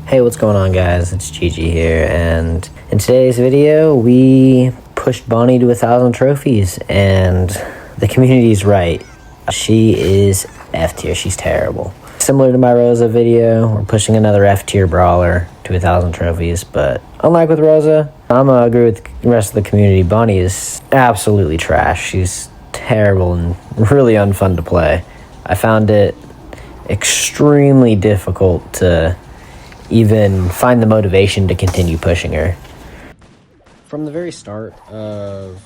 Hey, what's going on, guys? It's Gigi here, and in today's video, we pushed Bonnie to 1,000 trophies, and the community's right. She is F tier. She's terrible. Similar to my Rosa video, we're pushing another F tier brawler to 1,000 trophies, but unlike with Rosa, I'm gonna agree with the rest of the community. Bonnie is absolutely trash. She's terrible and really unfun to play. I found it extremely difficult to even find the motivation to continue pushing her. From the very start of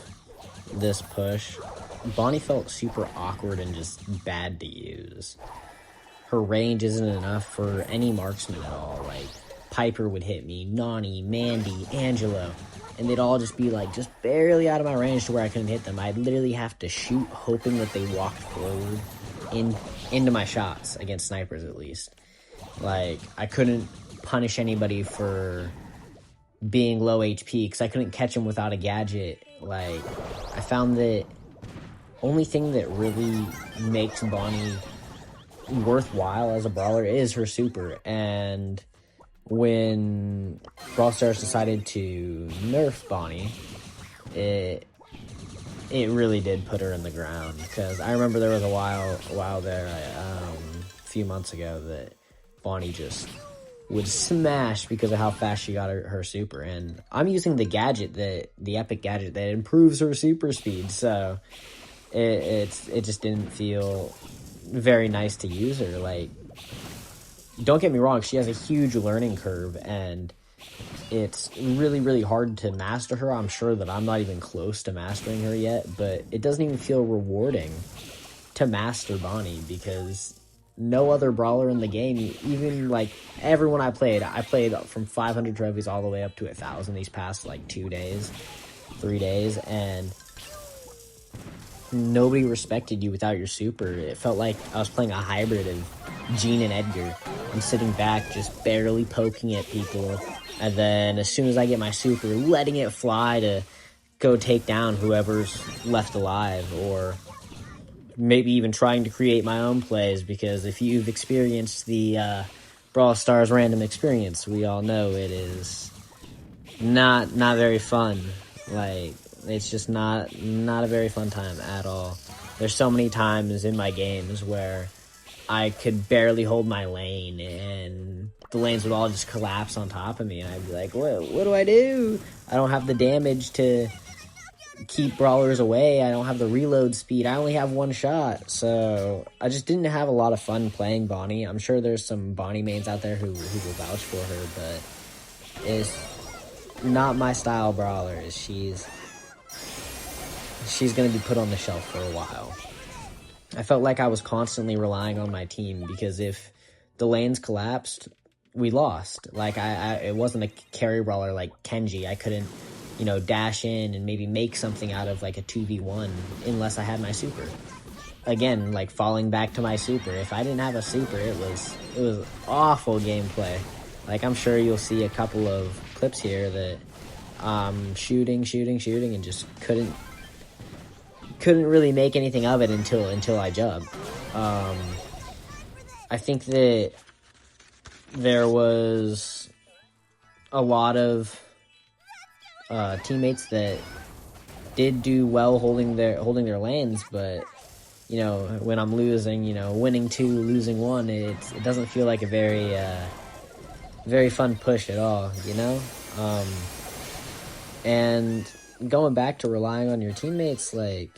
this push, Bonnie felt super awkward and just bad to use. Her range isn't enough for any marksman at all. Like, Piper would hit me, Nani, Mandy, Angelo, and they'd all just be like just barely out of my range to where I couldn't hit them. I'd literally have to shoot hoping that they walked forward into my shots, against snipers at least. Like, I couldn't punish anybody for being low HP because I couldn't catch him without a gadget. Like, I found that only thing that really makes Bonnie worthwhile as a brawler is her super. And when Brawl Stars decided to nerf Bonnie, it really did put her in the ground, because I remember there was a while there, a few months ago, that Bonnie just would smash because of how fast she got her super. And I'm using the epic gadget that improves her super speed, so it just didn't feel very nice to use her. Like, don't get me wrong, she has a huge learning curve, and it's really, really hard to master her. I'm sure that I'm not even close to mastering her yet, but it doesn't even feel rewarding to master Bonnie, because no other brawler in the game, even like everyone I played from 500 trophies all the way up to 1,000 these past like 3 days, and nobody respected you without your super. It felt like I was playing a hybrid of Gene and Edgar. I'm sitting back just barely poking at people, and then as soon as I get my super, letting it fly to go take down whoever's left alive, or maybe even trying to create my own plays, because if you've experienced the Brawl Stars random experience, we all know it is not very fun. Like, it's just not a very fun time at all. There's so many times in my games where I could barely hold my lane, and the lanes would all just collapse on top of me, and I'd be like, what do I do? I don't have the damage to keep brawlers away. I don't have the reload speed. I only have one shot. So I just didn't have a lot of fun playing Bonnie. I'm sure there's some Bonnie mains out there who will vouch for her, but it's not my style brawler. She's gonna be put on the shelf for a while. I felt like I was constantly relying on my team, because if the lanes collapsed, we lost. Like, it wasn't a carry brawler like Kenji. I couldn't, dash in and maybe make something out of like a 2v1 unless I had my super. Again, like, falling back to my super. If I didn't have a super, it was awful gameplay. Like, I'm sure you'll see a couple of clips here that shooting and just couldn't really make anything of it until I jumped. I think that there was a lot of teammates that did do well holding their lanes, but when I'm losing, winning 2, losing 1, it doesn't feel like a very fun push at all, and going back to relying on your teammates, like,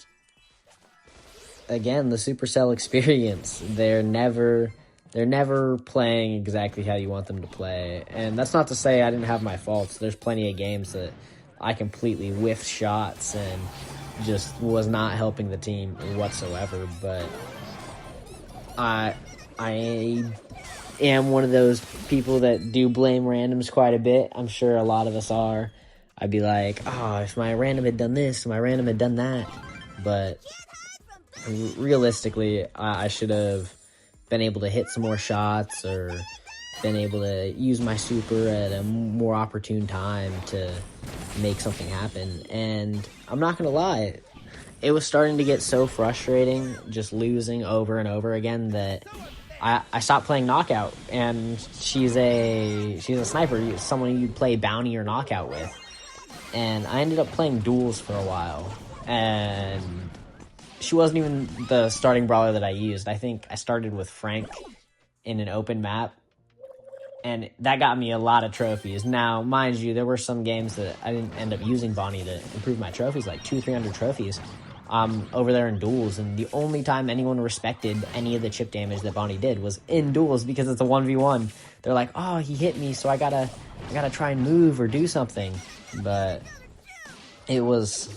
again, the Supercell experience, they're never playing exactly how you want them to play. And that's not to say I didn't have my faults. There's plenty of games that I completely whiffed shots and just was not helping the team whatsoever. But I am one of those people that do blame randoms quite a bit. I'm sure a lot of us are. I'd be like, oh, if my random had done this, my random had done that. But realistically, I should have been able to hit some more shots, or been able to use my super at a more opportune time to make something happen. And I'm not gonna lie, it was starting to get so frustrating just losing over and over again that I stopped playing Knockout, and she's a sniper, someone you play Bounty or Knockout with. And I ended up playing duels for a while, and she wasn't even the starting brawler that I used. I think I started with Frank in an open map, and that got me a lot of trophies. Now, mind you, there were some games that I didn't end up using Bonnie to improve my trophies, like 200-300 trophies over there in duels. And the only time anyone respected any of the chip damage that Bonnie did was in duels, because it's a 1v1. They're like, oh, he hit me, so I gotta try and move or do something. But it was,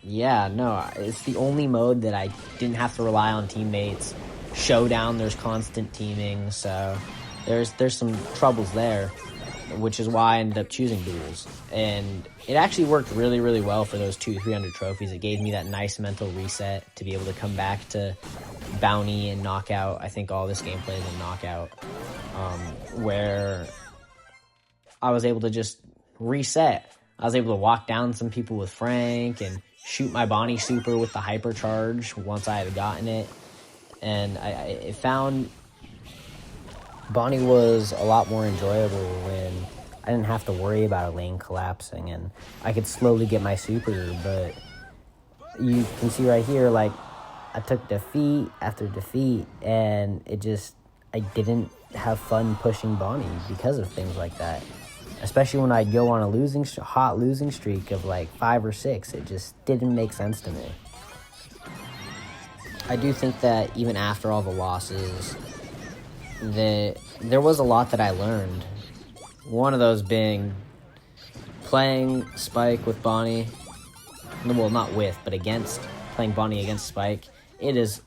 yeah, no, it's the only mode that I didn't have to rely on teammates. Showdown, there's constant teaming, so there's some troubles there, which is why I ended up choosing duels. And it actually worked really, really well for those 200-300 trophies. It gave me that nice mental reset to be able to come back to Bounty and Knockout. I think all this gameplay is in Knockout, where I was able to just reset. I was able to walk down some people with Frank and shoot my Bonnie super with the hypercharge once I had gotten it. And I found Bonnie was a lot more enjoyable when I didn't have to worry about a lane collapsing, and I could slowly get my super. But you can see right here, like, I took defeat after defeat, and I didn't have fun pushing Bonnie because of things like that. Especially when I'd go on a hot losing streak of like 5 or 6, it just didn't make sense to me. I do think that even after all the losses, there was a lot that I learned. One of those being playing Spike with Bonnie. Well, not with, but against. Playing Bonnie against Spike. It is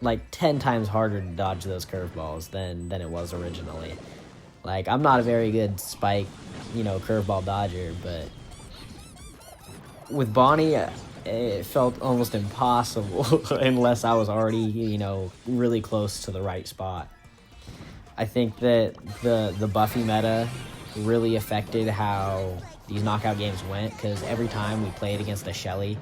like 10 times harder to dodge those curveballs than it was originally. Like, I'm not a very good Spike, curveball dodger, but with Bonnie, it felt almost impossible unless I was already, really close to the right spot. I think that the Buffy meta really affected how these knockout games went, because every time we played against a Shelly,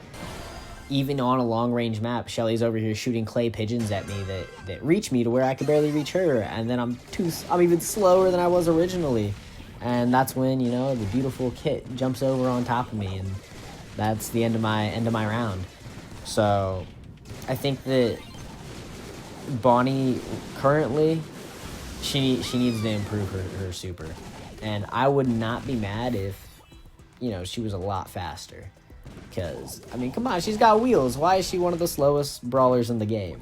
even on a long-range map, Shelly's over here shooting clay pigeons at me that reach me to where I could barely reach her, and then I'm even slower than I was originally. And that's when, the beautiful Kit jumps over on top of me, and that's the end of my round. So I think that Bonnie currently, she needs to improve her super. And I would not be mad if, she was a lot faster. Because, come on, she's got wheels. Why is she one of the slowest brawlers in the game?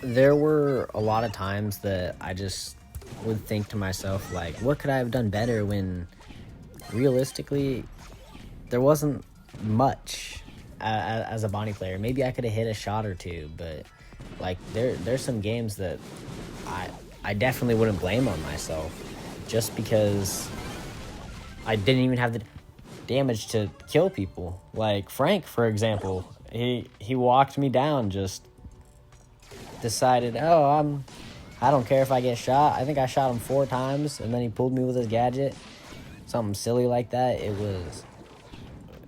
There were a lot of times that I just would think to myself, like, what could I have done better, when realistically there wasn't much as a Bonnie player. Maybe I could have hit a shot or two, but like there's some games that I definitely wouldn't blame on myself, just because I didn't even have the damage to kill people. Like Frank, for example, he walked me down, just decided, I don't care if I get shot. I think I shot him 4 times, and then he pulled me with his gadget. Something silly like that. It was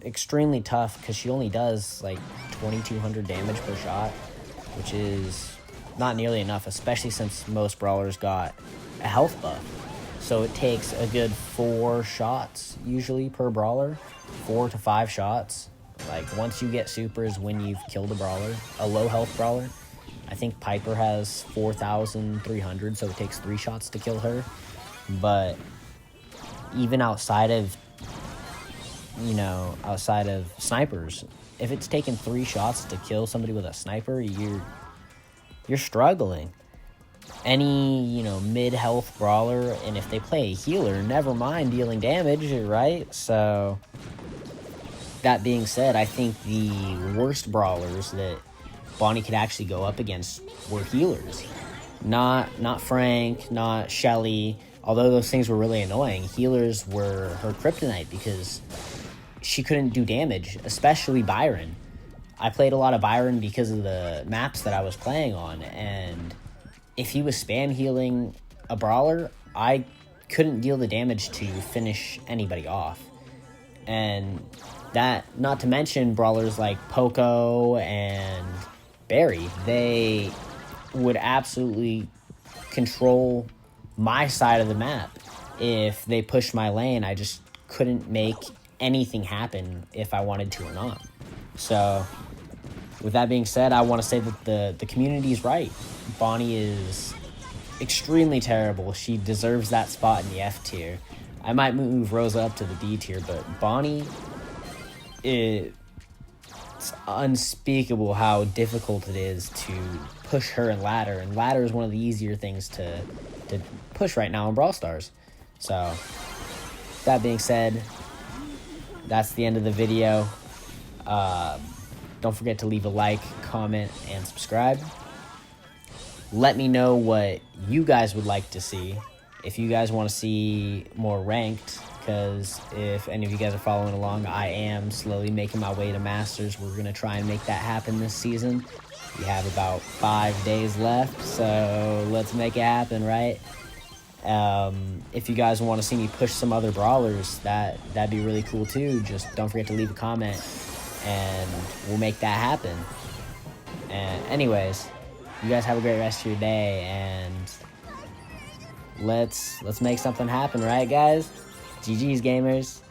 extremely tough, because she only does like 2,200 damage per shot, which is not nearly enough, especially since most brawlers got a health buff. So it takes a good 4 shots usually per brawler, 4 to 5 shots. Like once you get supers when you've killed a brawler, a low health brawler. I think Piper has 4,300, so it takes 3 shots to kill her. But even outside of snipers, if it's taken 3 shots to kill somebody with a sniper, you're struggling. Any, mid-health brawler, and if they play a healer, never mind dealing damage, right? So, that being said, I think the worst brawlers that Bonnie could actually go up against were healers. Not Frank, not Shelly, although those things were really annoying. Healers were her kryptonite, because she couldn't do damage, especially Byron. I played a lot of Byron because of the maps that I was playing on, and if he was spam healing a brawler, I couldn't deal the damage to finish anybody off. And that, not to mention brawlers like Poco and Barry, they would absolutely control my side of the map. If they pushed my lane, I just couldn't make anything happen if I wanted to or not. So with that being said, I want to say that the community is right. Bonnie is extremely terrible. She deserves that spot in the F tier. I might move Rosa up to the D tier, but Bonnie, it's unspeakable how difficult it is to push her in ladder, and ladder is one of the easier things to push right now in Brawl Stars. So that being said, that's the end of the video. Don't forget to leave a like, comment, and subscribe. Let me know what you guys would like to see. If you guys want to see more ranked, because if any of you guys are following along, I am slowly making my way to Masters. We're going to try and make that happen this season. We have about 5 days left, so let's make it happen, right? If you guys want to see me push some other brawlers, that'd be really cool too. Just don't forget to leave a comment, and we'll make that happen. And anyways, you guys have a great rest of your day, and let's make something happen, right, guys? GG's, gamers.